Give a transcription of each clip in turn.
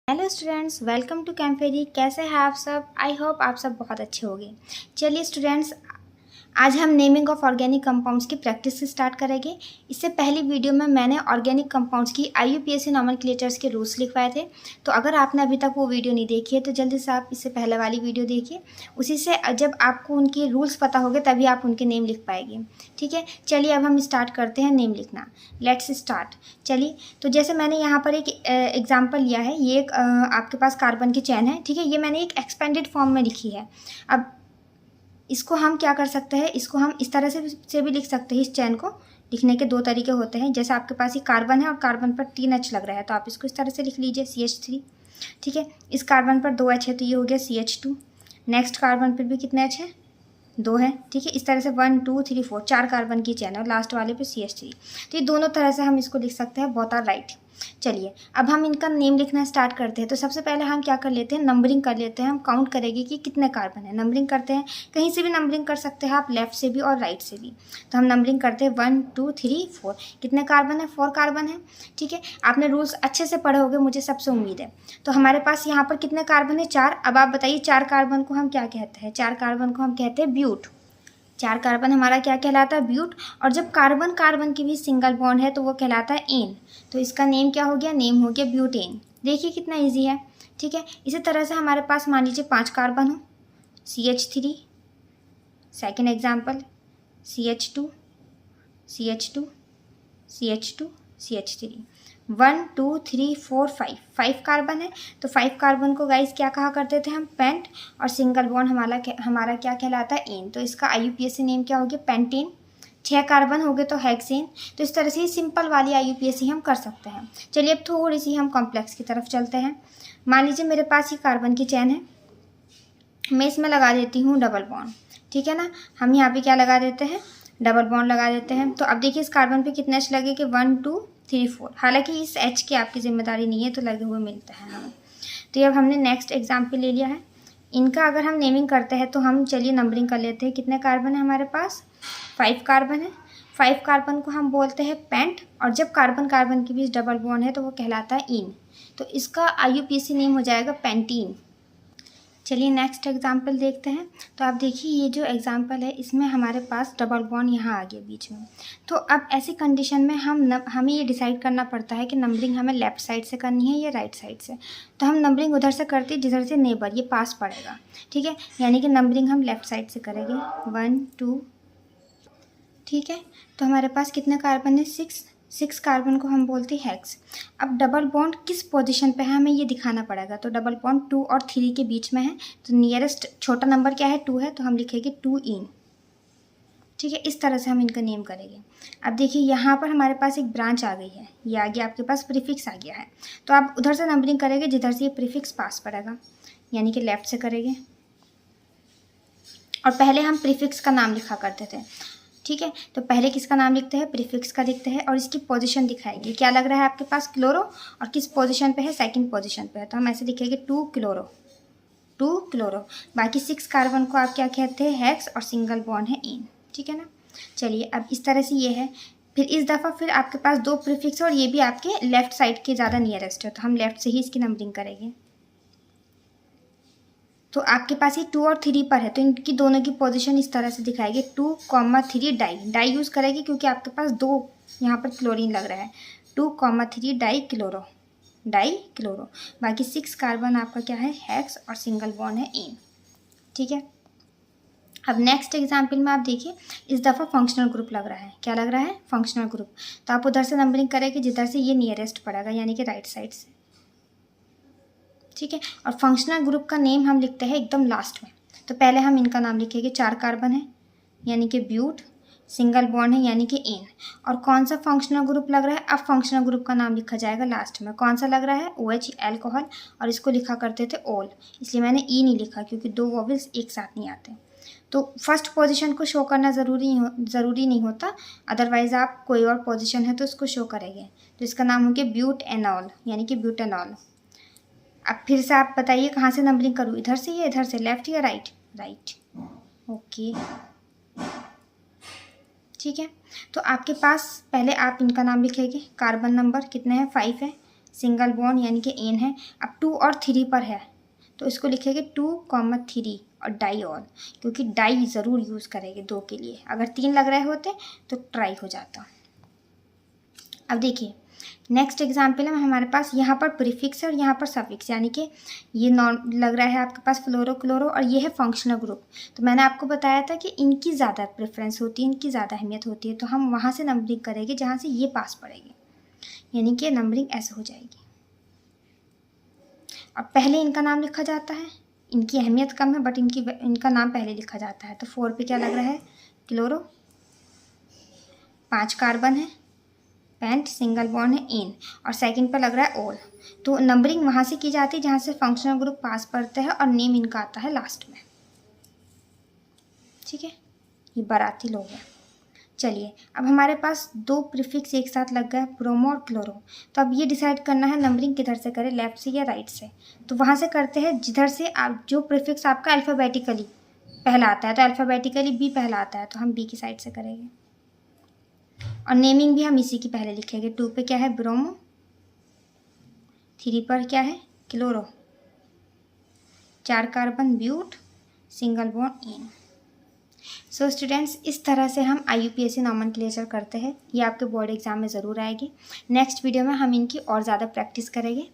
Hello students, welcome to कैम्पेरी। कैसे हैं आप सब? आई होप आप सब बहुत अच्छे होंगे। चलिए स्टूडेंट्स, आज हम नेमिंग ऑफ ऑर्गेनिक कंपाउंड्स की प्रैक्टिस से स्टार्ट करेंगे। इससे पहली वीडियो में मैंने ऑर्गेनिक कंपाउंड्स की IUPAC नॉमेनक्लेचर्स के रूल्स लिखवाए थे। तो अगर आपने अभी तक वो वीडियो नहीं देखी है तो जल्दी से आप इससे पहले वाली वीडियो देखिए। उसी से जब आपको उनके रूल्स पता होंगे तभी आप उनके नेम लिख पाएंगे। ठीक है, चलिए अब हम स्टार्ट करते हैं नेम लिखना। Let's start. चलिए, तो जैसे मैंने यहाँ पर एक एग्जाम्पल लिया है। ये एक आपके पास कार्बन की चेन है। ठीक है, ये मैंने एक एक्सपेंडेड फॉर्म में लिखी है। अब इसको हम क्या कर सकते हैं, इसको हम इस तरह से भी लिख सकते हैं। इस चैन को लिखने के दो तरीके होते हैं। जैसे आपके पास ये कार्बन है और कार्बन पर 3 H लग रहा है तो आप इसको इस तरह से लिख लीजिए CH3। ठीक है, इस कार्बन पर 2 H है तो ये हो गया CH2। नेक्स्ट कार्बन पर भी कितने H है? 2 है। ठीक है, इस तरह से 1 2 3 4 4 कार्बन की चैन है और लास्ट वाले पे CH3। तो ये दोनों तरह से हम इसको लिख सकते हैं, बोथ आर राइट। चलिए अब हम इनका नेम लिखना स्टार्ट करते हैं। तो सबसे पहले हम क्या कर लेते हैं, नंबरिंग कर लेते हैं। हम काउंट करेंगे कि कितने कार्बन है। नंबरिंग करते हैं, कहीं से भी नंबरिंग कर सकते हैं आप, लेफ्ट से भी और राइट से भी। तो हम नंबरिंग करते हैं 1 2 3 4। कितने कार्बन है? 4 कार्बन है। ठीक है, आपने रूल्स अच्छे से पढ़े होंगे, मुझे सबसे उम्मीद है। तो हमारे पास यहाँ पर कितने कार्बन है? 4। अब आप बताइए 4 कार्बन को हम क्या कहते हैं? 4 कार्बन को हम कहते हैं ब्यूट। 4 कार्बन हमारा क्या कहलाता है? ब्यूट। और जब कार्बन कार्बन की भी सिंगल बॉन्ड है तो वो कहलाता है एन। तो इसका नेम क्या हो गया? नेम हो गया ब्यूटेन। देखिए कितना इजी है। ठीक है, इसी तरह से हमारे पास मान लीजिए 5 कार्बन हो, CH3। Second example CH2 CH2 CH2 CH3। 1 2 3 4 5 5 carbon है। तो 5 कार्बन को गाइस क्या कहा करते थे हम? पेंट। और सिंगल बॉन्ड हमारा क्या कहलाता है? एन। तो इसका IUPAC नेम क्या हो गया? पेंटेन। 6 कार्बन हो गए तो हेक्सेन। तो इस तरह से ही सिंपल वाली IUPAC हम कर सकते हैं। चलिए अब थोड़ी सी हम कॉम्प्लेक्स की तरफ चलते हैं। मान लीजिए मेरे पास ये कार्बन की चैन है, मैं इसमें लगा देती हूँ डबल बॉन्ड। ठीक है ना, हम यहाँ पे क्या लगा देते हैं? डबल बॉन्ड लगा देते हैं। तो अब देखिए इस कार्बन पे कितने H लगे कि 1 2 3 4। हालांकि इस H की आपकी जिम्मेदारी नहीं है, तो लगे हुए मिलते हैं हमें। तो ये अब हमने नेक्स्ट एग्जाम्पल ले लिया है। इनका अगर हम नेमिंग करते हैं तो हम चलिए नंबरिंग कर लेते हैं। कितने कार्बन है हमारे पास? 5 कार्बन है। 5 कार्बन को हम बोलते हैं पेंट। और जब कार्बन कार्बन के बीच डबल बॉन्ड है तो वो कहलाता है इन। तो इसका IUPAC नेम हो जाएगा पेंटीन। चलिए नेक्स्ट एग्जाम्पल देखते हैं। तो आप देखिए ये जो एग्जाम्पल है इसमें हमारे पास डबल बॉन्ड यहाँ आ गया बीच में। तो अब ऐसी कंडीशन में हमें ये डिसाइड करना पड़ता है कि नंबरिंग हमें लेफ्ट साइड से करनी है या राइट साइड से। तो हम नंबरिंग उधर से करते हैं जिधर से नेबर ये पास पड़ेगा। ठीक है, यानी कि नंबरिंग हम लेफ्ट साइड से करेंगे 1 2। ठीक है, तो हमारे पास कितने कार्बन है? 6 कार्बन को हम बोलते हैं हेक्स। अब डबल बॉन्ड किस पोजीशन पे है हमें ये दिखाना पड़ेगा। तो डबल बॉन्ड 2 और 3 के बीच में है। तो नियरेस्ट छोटा नंबर क्या है? 2 है, तो हम लिखेंगे 2 इन। ठीक है, इस तरह से हम इनका नेम करेंगे। अब देखिए यहाँ पर हमारे पास एक ब्रांच आ गई है, ये आ गया आपके पास प्रीफिक्स आ गया है। तो आप उधर से नंबरिंग करेंगे जिधर से ये प्रीफिक्स पास पड़ेगा, यानी कि लेफ्ट से करेंगे। और पहले हम प्रीफिक्स का नाम लिखा करते थे। ठीक है, तो पहले किसका नाम लिखते हैं? प्रीफिक्स का लिखते हैं और इसकी पोजीशन दिखाएंगे। क्या लग रहा है आपके पास? क्लोरो। और किस पोजीशन पे है? सेकंड पोजीशन पे है। तो हम ऐसे लिखेंगे 2 क्लोरो 2 क्लोरो। बाकी 6 कार्बन को आप क्या कहते हैं? हेक्स। और सिंगल बॉन्ड है इन। ठीक है ना। चलिए अब इस तरह से ये है। फिर इस दफ़ा फिर आपके पास 2 प्रीफिक्स और ये भी आपके लेफ्ट साइड के ज़्यादा नियरेस्ट है, तो हम लेफ्ट से ही इसकी नंबरिंग करेंगे। तो आपके पास ये 2 और 3 पर है तो इनकी दोनों की पोजीशन इस तरह से दिखाएगी 2 3 डाई यूज़ करेगी क्योंकि आपके पास 2 यहाँ पर क्लोरीन लग रहा है। 2 3 डाई क्लोरो। बाकी 6 कार्बन आपका क्या है? हेक्स। और सिंगल बॉन्ड है इन। ठीक है, अब नेक्स्ट एग्जाम्पल में आप देखिए इस दफ़ा फंक्शनल ग्रुप लग रहा है। क्या लग रहा है? Functional group. तो आप उधर से नंबरिंग करेंगे जिधर से ये नियरेस्ट पड़ेगा, यानी कि राइट साइड से। ठीक है, और फंक्शनल ग्रुप का नेम हम लिखते हैं एकदम लास्ट में। तो पहले हम इनका नाम लिखेंगे। 4 कार्बन है यानी कि ब्यूट। सिंगल बॉन्ड है यानी कि इन। और कौन सा फंक्शनल ग्रुप लग रहा है? अब फंक्शनल ग्रुप का नाम लिखा जाएगा लास्ट में। कौन सा लग रहा है? OH alcohol. और इसको लिखा करते थे ओल, इसलिए मैंने ई नहीं लिखा क्योंकि 2 वॉवेल्स एक साथ नहीं आते। तो फर्स्ट पोजीशन को शो करना ज़रूरी नहीं होता, अदरवाइज़ आप कोई और पोजीशन है तो उसको शो करेंगे। तो इसका नाम हो गया ब्यूट एनॉल यानी कि ब्यूटेनॉल। अब फिर से आप बताइए कहाँ से नंबरिंग करूँ? इधर से या इधर से? लेफ्ट या राइट? राइट। ओके, ठीक है। तो आपके पास पहले आप इनका नाम लिखेंगे। कार्बन नंबर कितने हैं? 5 है। सिंगल बॉन्ड यानी कि एन है। अब 2 और 3 पर है तो इसको लिखेंगे 2,3 और डाई ऑल, क्योंकि डाई ज़रूर यूज़ करेंगे 2 के लिए। अगर 3 लग रहे होते तो ट्राई हो जाता। अब देखिए नेक्स्ट एग्जाम्पल है हमारे पास, यहाँ पर प्रीफिक्स है और यहाँ पर सफिक्स, यानी कि ये नॉन लग रहा है आपके पास फ्लोरो क्लोरो और ये है फंक्शनल ग्रुप। तो मैंने आपको बताया था कि इनकी ज़्यादा प्रेफरेंस होती है, इनकी ज़्यादा अहमियत होती है, तो हम वहाँ से नंबरिंग करेंगे जहाँ से ये पास पड़ेगी, यानी कि नंबरिंग ऐसे हो जाएगी। अब पहले इनका नाम लिखा जाता है, इनकी अहमियत कम है बट इनका नाम पहले लिखा जाता है। तो 4 पे क्या लग रहा है, क्लोरो, 5 कार्बन है, पेंट, सिंगल बॉन्ड है, एन, और सेकंड पर लग रहा है ऑल। तो नंबरिंग वहाँ से की जाती है जहाँ से फंक्शनल ग्रुप पास पड़ते हैं और नेम इनका आता है लास्ट में। ठीक है, ये बाराती लोग हैं। चलिए अब हमारे पास 2 प्रीफिक्स एक साथ लग गए, ब्रोमो और क्लोरो। तो अब ये डिसाइड करना है नंबरिंग किधर से करें, लेफ्ट से या राइट से। तो वहाँ से करते हैं जिधर से आप जो प्रीफिक्स आपका अल्फ़ाबेटिकली पहला आता है, तो अल्फ़ाबेटिकली बी पहला आता है तो हम बी की साइड से करेंगे, और नेमिंग भी हम इसी की पहले लिखेंगे। 2 पे क्या है, ब्रोमो, 3 पर क्या है, chloro, 4 carbon, but, single bond, ane. So students, इस तरह से हम IUPAC नॉमेनक्लेचर करते हैं। ये आपके बोर्ड एग्जाम में ज़रूर आएगी। नेक्स्ट वीडियो में हम इनकी और ज़्यादा प्रैक्टिस करेंगे।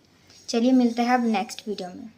चलिए मिलते हैं अब नेक्स्ट वीडियो में।